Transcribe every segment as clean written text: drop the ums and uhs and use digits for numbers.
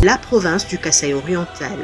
la province du Kasaï oriental.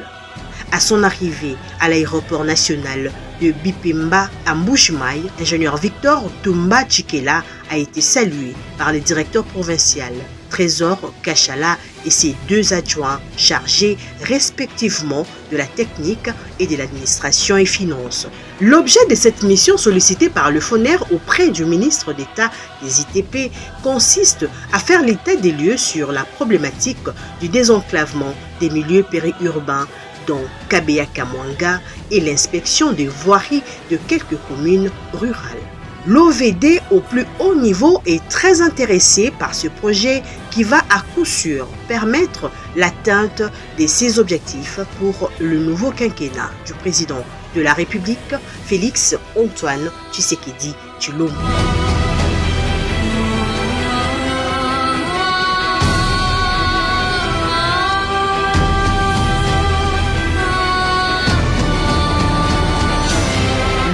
À son arrivée à l'aéroport national de Bipemba à Mbujimayi, l'ingénieur Victor Toumba Tshikela a été salué par le directeur provincial Trésor Kachala et ses deux adjoints chargés respectivement de la technique et de l'administration et finances. L'objet de cette mission sollicitée par le FONER auprès du ministre d'État des ITP consiste à faire l'état des lieux sur la problématique du désenclavement des milieux périurbains dont Kabeya-Kamwanga et l'inspection des voiries de quelques communes rurales. L'OVD au plus haut niveau est très intéressé par ce projet qui va à coup sûr permettre l'atteinte de ses objectifs pour le nouveau quinquennat du président de la République, Félix Antoine Tshisekedi Tshilombo.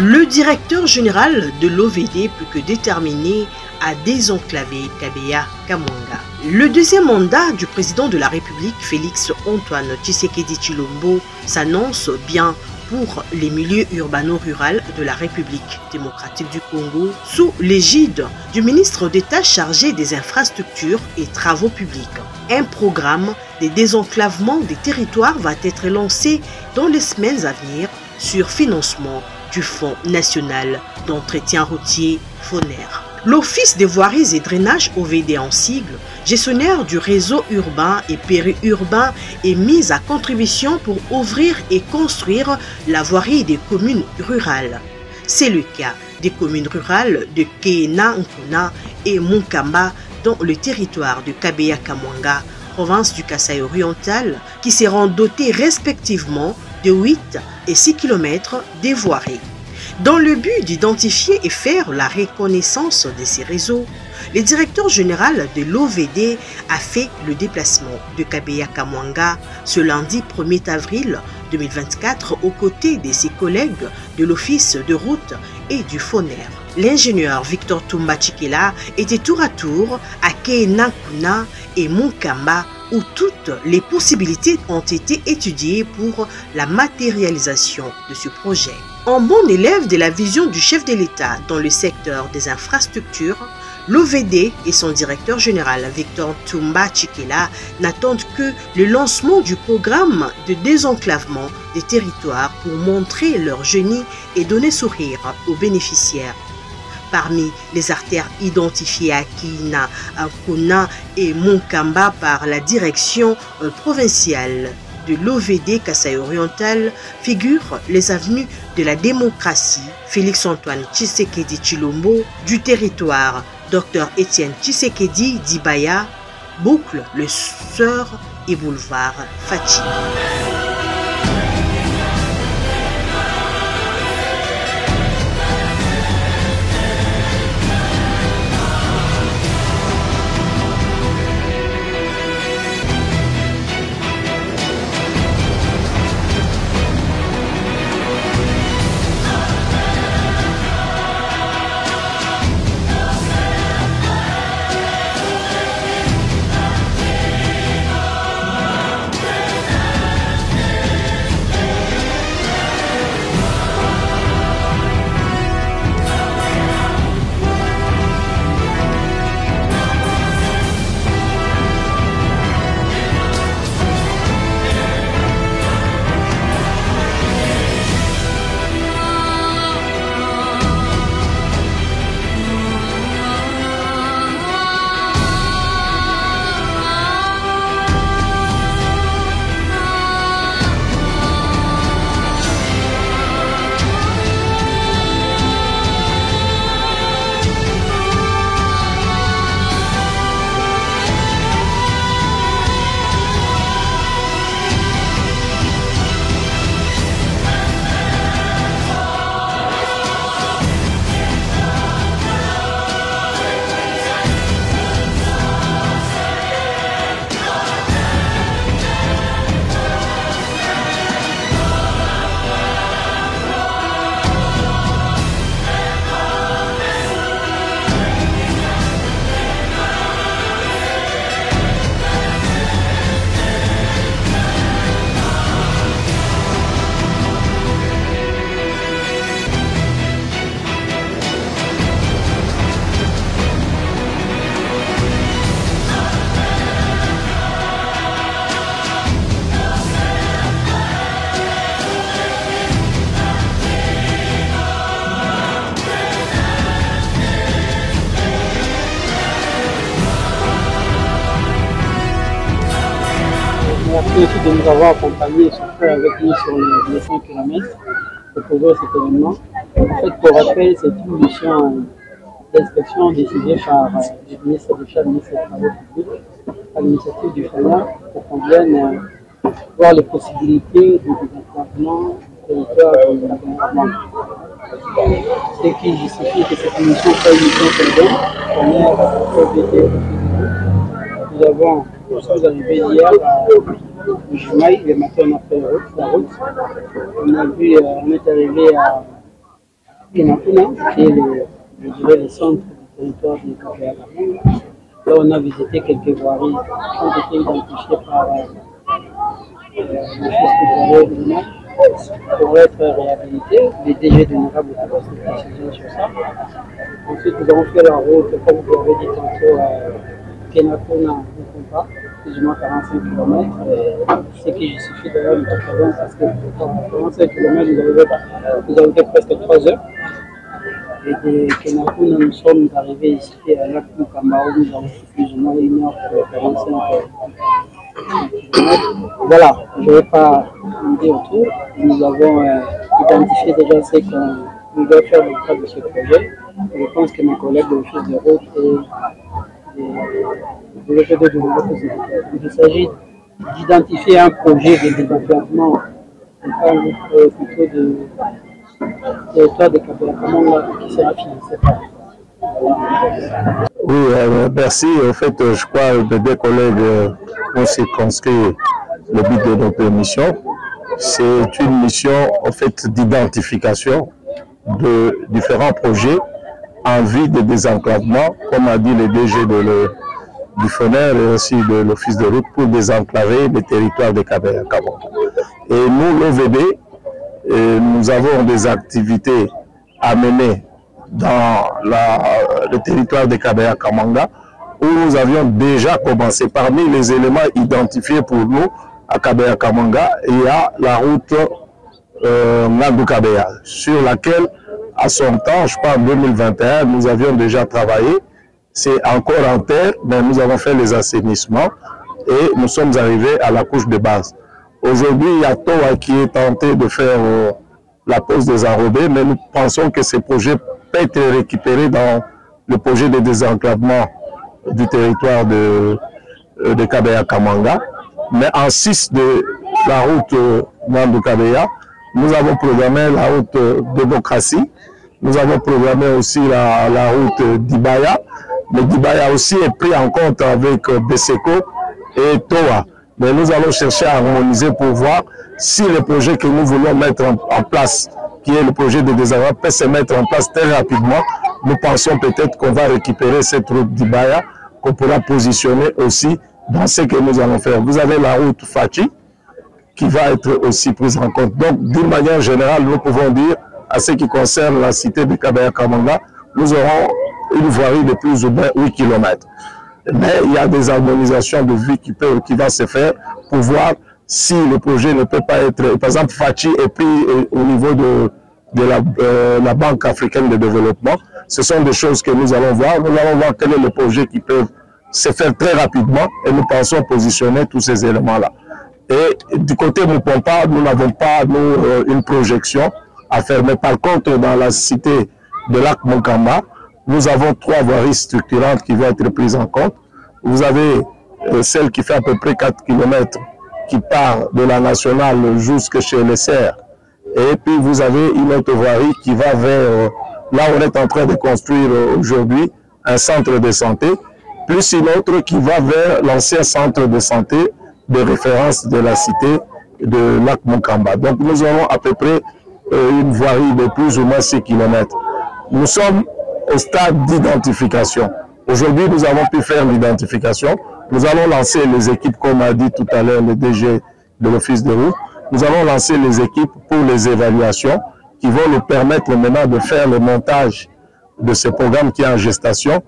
Le directeur général de l'OVD plus que déterminé à désenclaver Kabeya-Kamwanga. Le deuxième mandat du président de la République, Félix Antoine Tshisekedi Tshilombo, s'annonce bien pour les milieux urbano-ruraux de la République démocratique du Congo sous l'égide du ministre d'État chargé des infrastructures et travaux publics. Un programme de désenclavement des territoires va être lancé dans les semaines à venir sur financement du Fonds national d'entretien routier FONER. L'Office des voiries et drainages OVD en sigle, gestionnaire du réseau urbain et périurbain, est mis à contribution pour ouvrir et construire la voirie des communes rurales. C'est le cas des communes rurales de Kena-Nkuna et Monkamba dans le territoire de Kabeya-Kamwanga, province du Kasaï oriental, qui seront dotées respectivement de 8 et 6 km des voiries. Dans le but d'identifier et faire la reconnaissance de ces réseaux, le directeur général de l'OVD a fait le déplacement de Kabeya-Kamwanga ce lundi 1er avril 2024 aux côtés de ses collègues de l'Office de route et du FONER. L'ingénieur Victor Toumba Tshikela était tour à tour à Kena-Nkuna et Monkamba où toutes les possibilités ont été étudiées pour la matérialisation de ce projet. En bon élève de la vision du chef de l'État dans le secteur des infrastructures, l'OVD et son directeur général Victor Toumba Tshikela n'attendent que le lancement du programme de désenclavement des territoires pour montrer leur génie et donner sourire aux bénéficiaires. Parmi les artères identifiées à Kina, Nkuna et Monkamba par la direction provinciale de l'OVD Kasaï oriental figurent les avenues de la démocratie Félix-Antoine Tshisekedi Tshilombo, du territoire Dr Étienne Tshisekedi Dibaya, boucle Le Sœur et boulevard Fatima. Merci aussi de nous avoir accompagnés, surtout avec nous sur les 5 km pour couvrir cet événement. En fait, pour rappel, c'est une mission d'inspection décidée par le ministre des ministre des Travaux publics, à l'initiative du FONER, pour qu'on vienne voir les possibilités de développement du territoire de l'accompagnement. Ce qui justifie que cette mission soit une mission FONER. Nous sommes arrivés hier à Jumaï, le matin on a fait la route. On est arrivé à Kinapuna, qui est le centre du territoire du Kabea-Kamanga. Là on a visité quelques voiries qui ont été identifiées par l'office de l'État pour être réhabilitées. Les DG donnera beaucoup de précisions sur ça. Ensuite nous avons fait la route, comme vous l'avez dit tantôt, Kenapuna, Mukumpa, plus ou moins 45 km, ce qui justifie d'ailleurs notre présence parce que pour 45 km, nous avons fait presque 3 heures. Et de Kenapuna, nous sommes arrivés ici à Lac Mukamba où nous avons fait plus ou moins 1 heure pour 45 km. Voilà, je ne vais pas vous dire autour. Nous avons identifié déjà ce qu'on doit faire dans le cadre de ce projet. Je pense que mes collègues de l'office de route il s'agit d'identifier un projet de développement plutôt de territoire de Kabea-Kamanga qui sera financé par. Oui, merci. En fait, je crois que les deux collègues ont circonscrit le but de notre mission. C'est une mission en fait d'identification de différents projets en vue de désenclavement, comme a dit le DG du FONER et aussi de l'Office de route, pour désenclaver les territoires de Kabea-Kamanga. Et nous, l'OVD, nous avons des activités à mener dans le territoire de Kabea-Kamanga, où nous avions déjà commencé. Parmi les éléments identifiés pour nous à Kabea-Kamanga, il y a la route Ngandu-Kabea, sur laquelle, à son temps, je crois en 2021, nous avions déjà travaillé. C'est encore en terre, mais nous avons fait les assainissements et nous sommes arrivés à la couche de base. Aujourd'hui, il y a TOA qui est tenté de faire la pose des enrobés, mais nous pensons que ces projets peuvent être récupérés dans le projet de désenclavement du territoire de Kabea-Kamanga. Mais en 6 de la route Ngandu-Kabea, nous avons programmé la route démocratie. Nous avons programmé aussi la route d'Ibaya. Mais d'Ibaya aussi est pris en compte avec Beseko et TOA. Mais nous allons chercher à harmoniser pour voir si le projet que nous voulons mettre en place, qui est le projet de désenclavement, peut se mettre en place très rapidement. Nous pensons peut-être qu'on va récupérer cette route d'Ibaya, qu'on pourra positionner aussi dans ce que nous allons faire. Vous avez la route Fachi, qui va être aussi prise en compte. Donc, d'une manière générale, nous pouvons dire, à ce qui concerne la cité de Kabea-Kamanga, nous aurons une voirie de plus ou moins 8 km. Mais il y a des harmonisations de vie qui vont se faire pour voir si le projet ne peut pas être... Par exemple, Fachi est pris au niveau de la Banque africaine de développement. Ce sont des choses que nous allons voir. Nous allons voir quel est le projet qui peut se faire très rapidement et nous pensons positionner tous ces éléments-là. Et du côté Mupompa, nous n'avons pas une projection à faire. Mais par contre, dans la cité de Lac Mukamba, nous avons 3 voiries structurantes qui vont être prises en compte. Vous avez celle qui fait à peu près 4 km qui part de la nationale jusque chez les Serres. Et puis vous avez une autre voirie qui va vers là où on est en train de construire aujourd'hui un centre de santé, plus une autre qui va vers l'ancien centre de santé de référence de la cité de Lac Mukamba. Donc nous aurons à peu près une voirie de plus ou moins 6 km. Nous sommes au stade d'identification. Aujourd'hui, nous avons pu faire l'identification. Nous allons lancer les équipes, comme a dit tout à l'heure le DG de l'Office de route. Nous allons lancer les équipes pour les évaluations qui vont nous permettre maintenant de faire le montage de ce programme qui est en gestation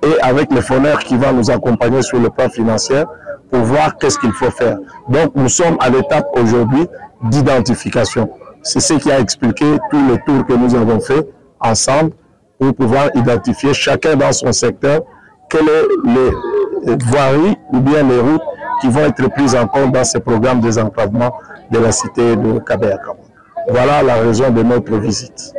et avec le FONER qui va nous accompagner sur le plan financier pour voir qu'est-ce qu'il faut faire. Donc, nous sommes à l'étape aujourd'hui d'identification. C'est ce qui a expliqué tout le tour que nous avons fait ensemble pour pouvoir identifier chacun dans son secteur quelles sont les voiries ou bien les routes qui vont être prises en compte dans ces programmes de désenclavement de la cité de Kabea-Kamwanga. Voilà la raison de notre visite.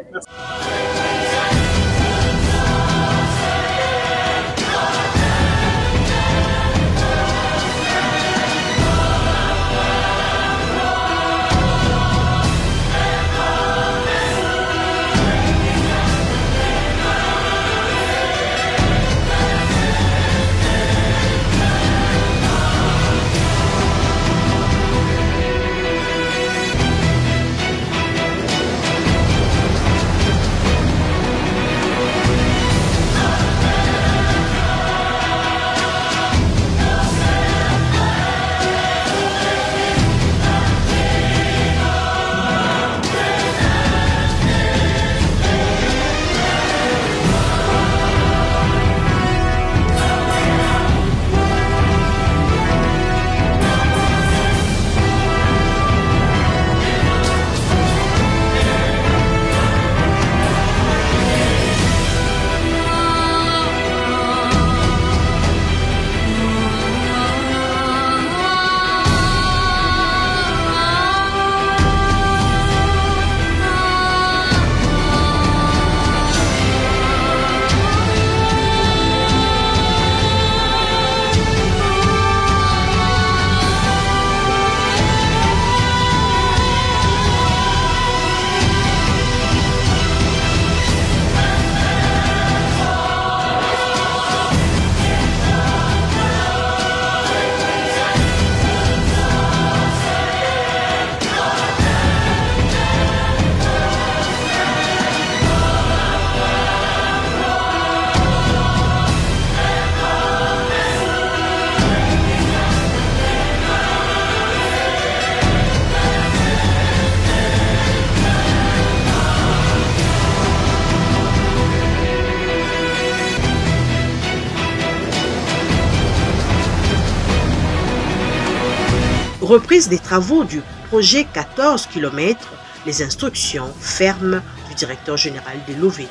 Reprise des travaux du projet 14 km, les instructions fermes du directeur général de l'OVD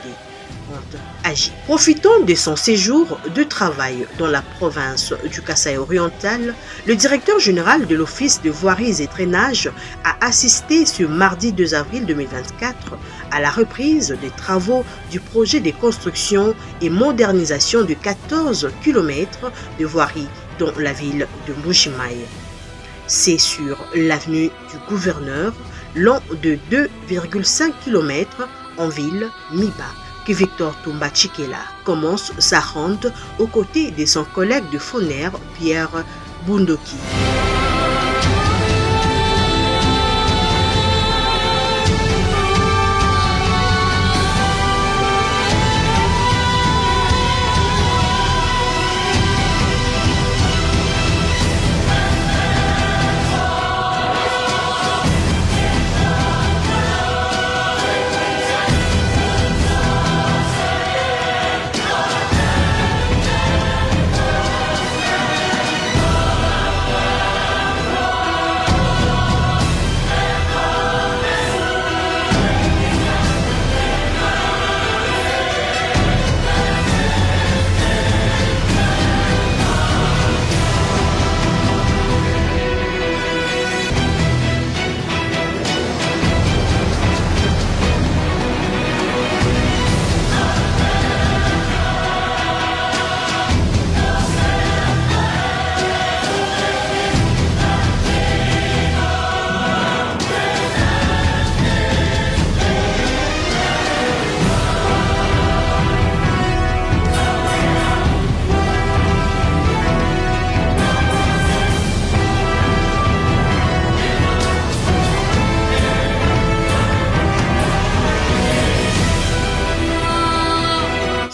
ont agi. Profitant de son séjour de travail dans la province du Kasaï oriental, le directeur général de l'Office de voiries et drainage a assisté ce mardi 2 avril 2024 à la reprise des travaux du projet de construction et modernisation de 14 km de voiries dans la ville de Mbujimayi. C'est sur l'avenue du Gouverneur, long de 2,5 km en ville Miba, que Victor Toumba Tchikela commence sa ronde aux côtés de son collègue de Foner, Pierre Bundoki.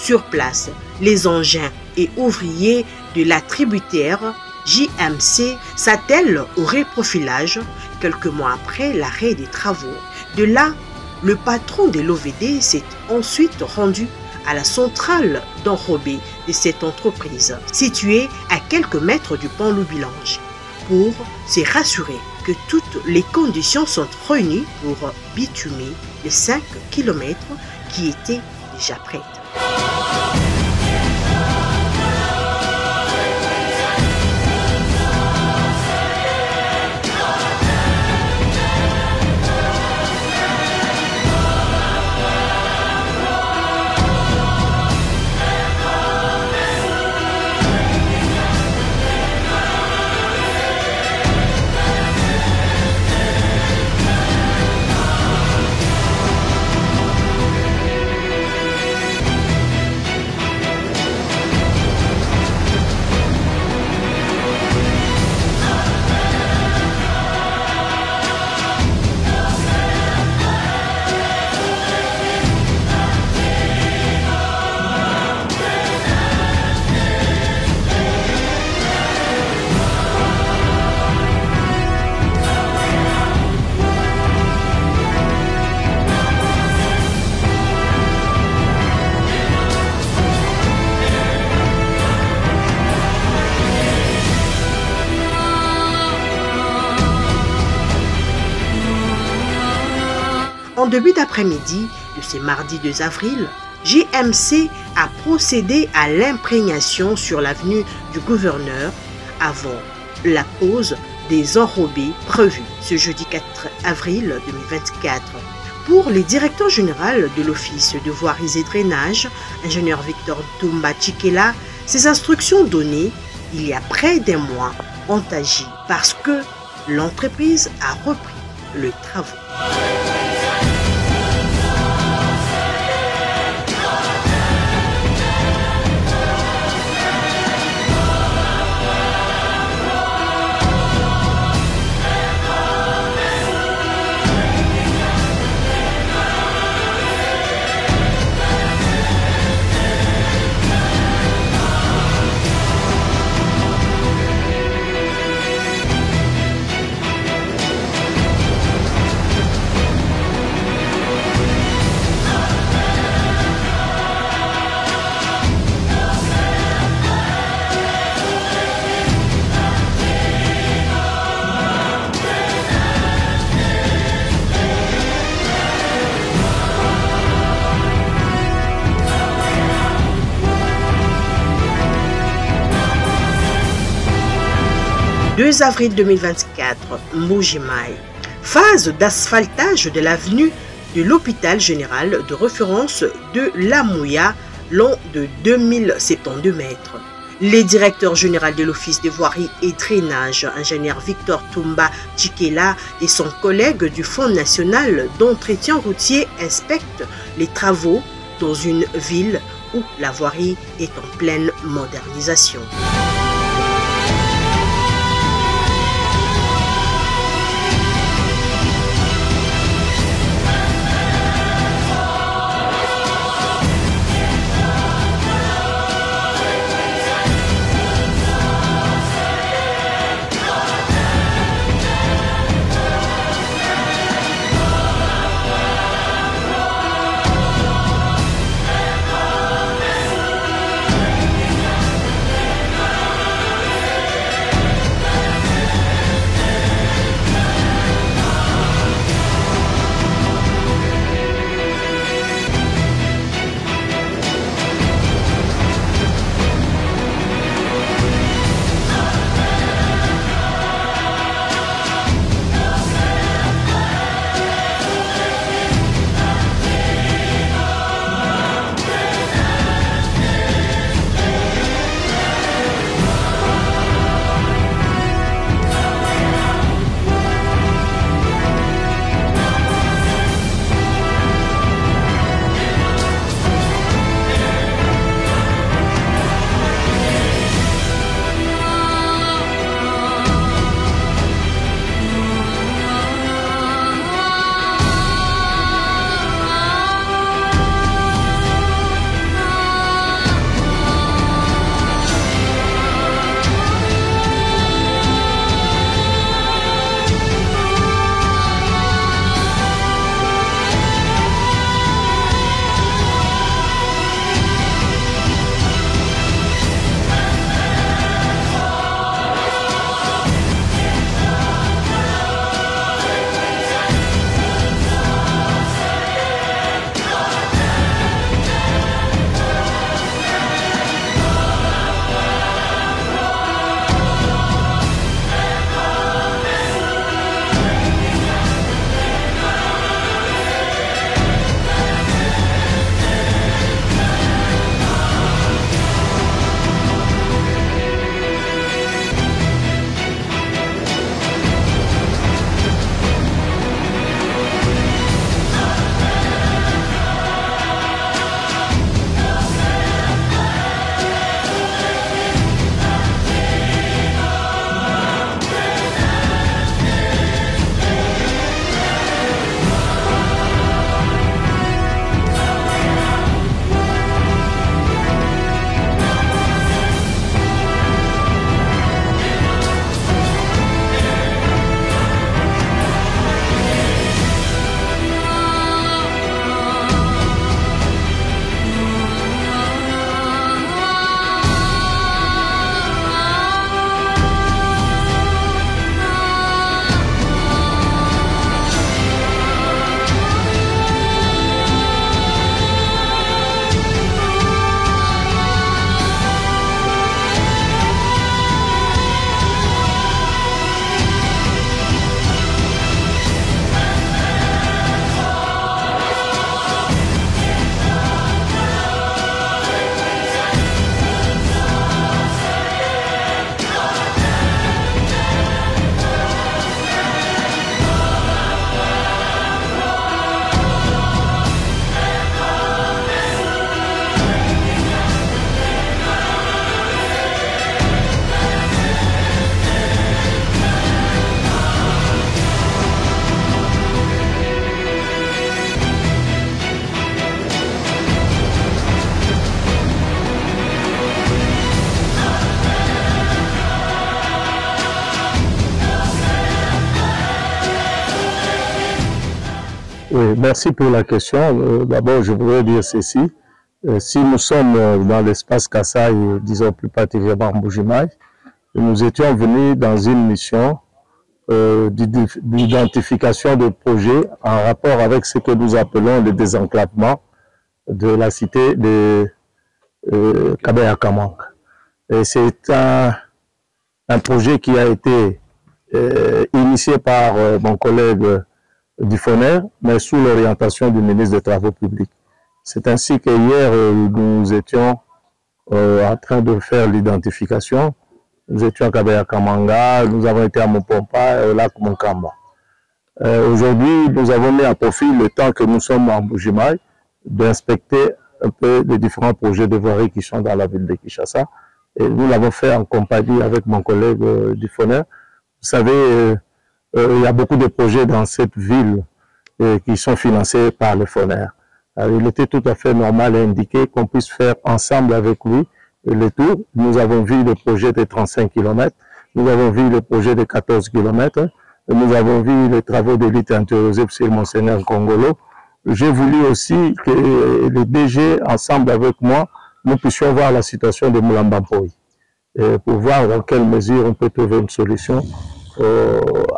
Sur place, les engins et ouvriers de la tributaire JMC s'attellent au reprofilage quelques mois après l'arrêt des travaux. De là, le patron de l'OVD s'est ensuite rendu à la centrale d'enrobé de cette entreprise, située à quelques mètres du pont Loubilange, pour se rassurer que toutes les conditions sont réunies pour bitumer les 5 km qui étaient déjà prêtes. début d'après-midi de ce mardi 2 avril, JMC a procédé à l'imprégnation sur l'avenue du Gouverneur avant la pause des enrobés prévus ce jeudi 4 avril 2024. Pour le directeur général de l'Office de voiries et drainage, ingénieur Victor Toumba Tchikela, ces instructions données il y a près d'un mois ont agi parce que l'entreprise a repris les travaux. « 2 avril 2024, Mbuji-Mayi. Phase d'asphaltage de l'avenue de l'hôpital général de référence de Lamouya, long de 2072 mètres. Le directeur général de l'Office de voiries et drainage, ingénieur Victor Toumba Tchikela, et son collègue du Fonds national d'entretien routier inspectent les travaux dans une ville où la voirie est en pleine modernisation. Oui, merci pour la question. D'abord, je voudrais dire ceci. Si nous sommes dans l'espace Kassai, disons plus particulièrement Mbuji-Mayi, nous étions venus dans une mission d'identification de projets en rapport avec ce que nous appelons le désenclavement de la cité de Kabeya-Kamanga. Et c'est un projet qui a été initié par mon collègue Dufoner, mais sous l'orientation du ministre des Travaux publics. C'est ainsi que hier, nous étions en train de faire l'identification. Nous étions à Kabeya-Kamanga, nous avons été à Mopompa et au lac Monkamba. Aujourd'hui, nous avons mis à profit le temps que nous sommes en Mbuji-Mayi d'inspecter un peu les différents projets de voirie qui sont dans la ville de Kinshasa. Et nous l'avons fait en compagnie avec mon collègue Dufoner. Vous savez, il y a beaucoup de projets dans cette ville qui sont financés par le FONER. Il était tout à fait normal et indiqué qu'on puisse faire ensemble avec lui le tour. Nous avons vu le projet de 35 km, nous avons vu le projet de 14 km, nous avons vu les travaux de lutte anti-érosive sur Monseigneur Kongolo. J'ai voulu aussi que le DG, ensemble avec moi, nous puissions voir la situation de Mulamba-Mpoi pour voir dans quelle mesure on peut trouver une solution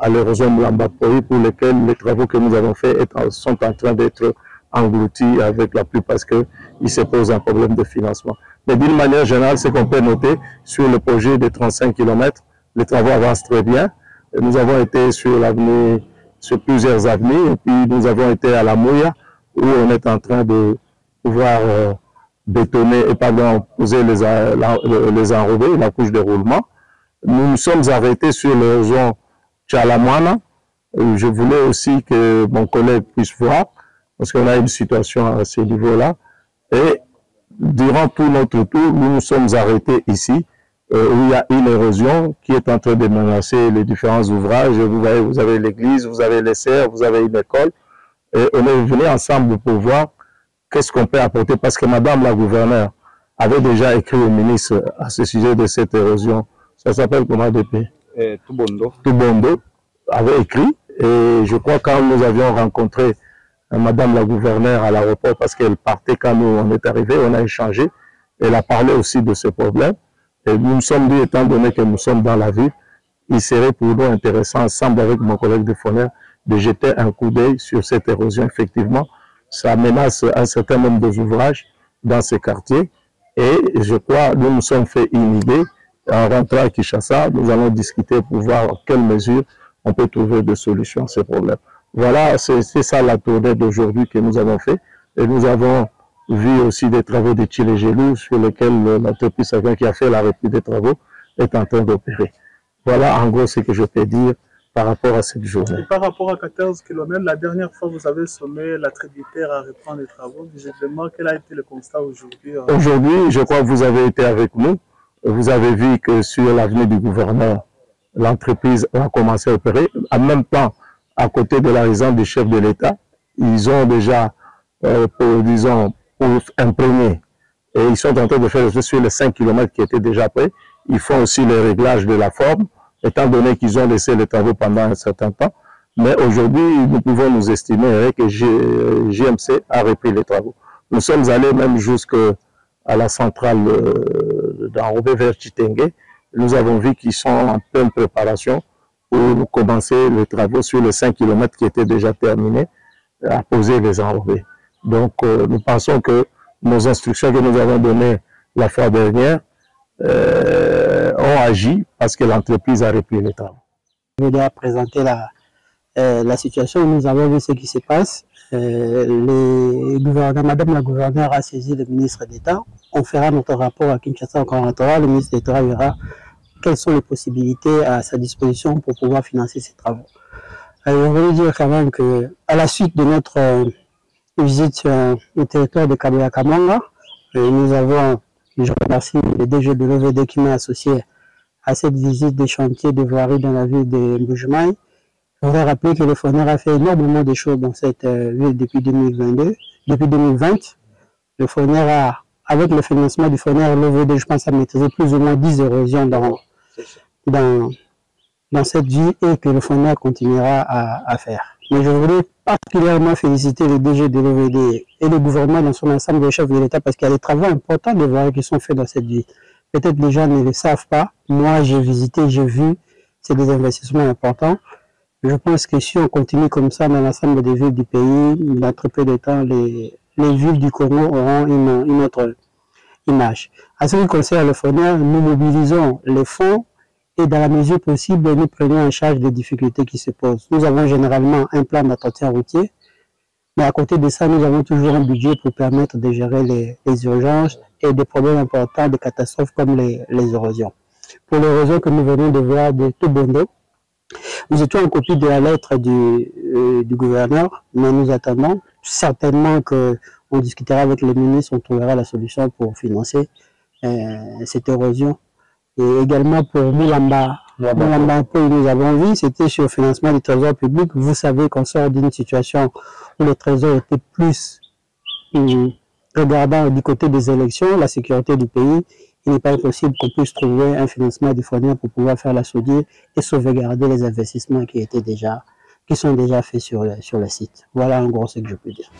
à l'érosion Mulamba-Mpoi pour lesquels les travaux que nous avons faits sont en train d'être engloutis avec la pluie parce qu'il se pose un problème de financement. Mais d'une manière générale, ce qu'on peut noter sur le projet de 35 km, les travaux avancent très bien. Et nous avons été sur l'avenue, sur plusieurs avenues, et puis nous avons été à la Mouya, où on est en train de pouvoir bétonner et poser les enrobés, la couche de roulement. Nous nous sommes arrêtés sur le zone Tchalamwana. Je voulais aussi que mon collègue puisse voir, parce qu'on a une situation à ce niveau-là. Et durant tout notre tour, nous nous sommes arrêtés ici, où il y a une érosion qui est en train de menacer les différents ouvrages. Vous voyez, vous avez l'église, vous avez les serres, vous avez une école. Et on est venus ensemble pour voir qu'est-ce qu'on peut apporter, parce que Madame la gouverneure avait déjà écrit au ministre à ce sujet de cette érosion. Ça s'appelle comment depuis Tubondo. Tubondo avait écrit, et je crois quand nous avions rencontré Madame la gouverneure à l'aéroport, parce qu'elle partait quand nous on est arrivés, on a échangé, elle a parlé aussi de ce problème, et nous nous sommes dit, étant donné que nous sommes dans la ville, il serait pour nous intéressant, ensemble avec mon collègue de Foner, de jeter un coup d'œil sur cette érosion. Effectivement, ça menace un certain nombre d'ouvrages dans ces quartiers, et je crois, nous nous sommes fait une idée. En rentrant à Kinshasa, nous allons discuter pour voir en quelle mesure on peut trouver des solutions à ces problèmes. Voilà, c'est ça la tournée d'aujourd'hui que nous avons fait. Et nous avons vu aussi des travaux de Tchilé-Gelou sur lesquels l'entreprise qui a fait la reprise des travaux est en train d'opérer. Voilà en gros ce que je peux dire par rapport à cette journée. Et par rapport à 14 km, la dernière fois vous avez sommé l'attributaire à reprendre les travaux. Visiblement, quel a été le constat aujourd'hui? Aujourd'hui, je crois que vous avez été avec nous. Vous avez vu que sur l'avenue du gouverneur, l'entreprise a commencé à opérer. En même temps, à côté de la résidence du chef de l'État, ils ont déjà, pour imprégner, et ils sont en train de faire sur les 5 km qui étaient déjà prêts. Ils font aussi les réglages de la forme, étant donné qu'ils ont laissé les travaux pendant un certain temps. Mais aujourd'hui, nous pouvons nous estimer que JMC a repris les travaux. Nous sommes allés même jusqu'à la centrale d'enrobé vers Chitenge. Nous avons vu qu'ils sont en pleine préparation pour commencer les travaux sur les 5 km qui étaient déjà terminés, à poser les enrobés. Donc, nous pensons que nos instructions que nous avons données la fois dernière ont agi parce que l'entreprise a repris les travaux. Je vais présenter la situation. Nous avons vu ce qui se passe. Madame la gouverneure a saisi le ministre d'État. On fera notre rapport à Kinshasa, on rentrera. Le ministre d'État verra quelles sont les possibilités à sa disposition pour pouvoir financer ces travaux. Je voulais dire quand même qu'à la suite de notre visite au territoire de Kabeya-Kamanga, nous avons, je remercie le DG de l'OVD qui m'a associé à cette visite des chantiers de voirie dans la ville de Mbuji-Mayi. Je voudrais rappeler que le FONER a fait énormément de choses dans cette ville depuis 2020. Le FONER a, avec le financement du FONER, l'OVD, je pense, a maîtrisé plus ou moins 10 érosions dans cette ville et que le FONER continuera à faire. Mais je voulais particulièrement féliciter le DG de l'OVD et le gouvernement dans son ensemble, le chef de l'État, parce qu'il y a des travaux importants de voir qui sont faits dans cette ville. Peut-être les gens ne le savent pas. Moi, j'ai visité, j'ai vu, c'est des investissements importants. Je pense que si on continue comme ça dans l'ensemble des villes du pays, dans très peu de temps, les villes du Congo auront une autre image. À ce qui concerne le FONER, nous mobilisons les fonds et dans la mesure possible, nous prenons en charge les difficultés qui se posent. Nous avons généralement un plan d'entretien routier, mais à côté de ça, nous avons toujours un budget pour permettre de gérer les urgences et des problèmes importants, des catastrophes comme les érosions. Pour les raisons que nous venons de voir de Tobondo, nous étions en copie de la lettre du gouverneur, mais nous attendons certainement qu'on discutera avec le ministre, on trouvera la solution pour financer cette érosion. Et également pour Moulamba, nous avons vu, c'était sur le financement du trésor public. Vous savez qu'on sort d'une situation où le trésor était plus regardant du côté des élections, la sécurité du pays. Il n'est pas impossible qu'on puisse trouver un financement du FONER pour pouvoir faire la soudure et sauvegarder les investissements qui sont déjà faits sur le site. Voilà en gros ce que je peux dire.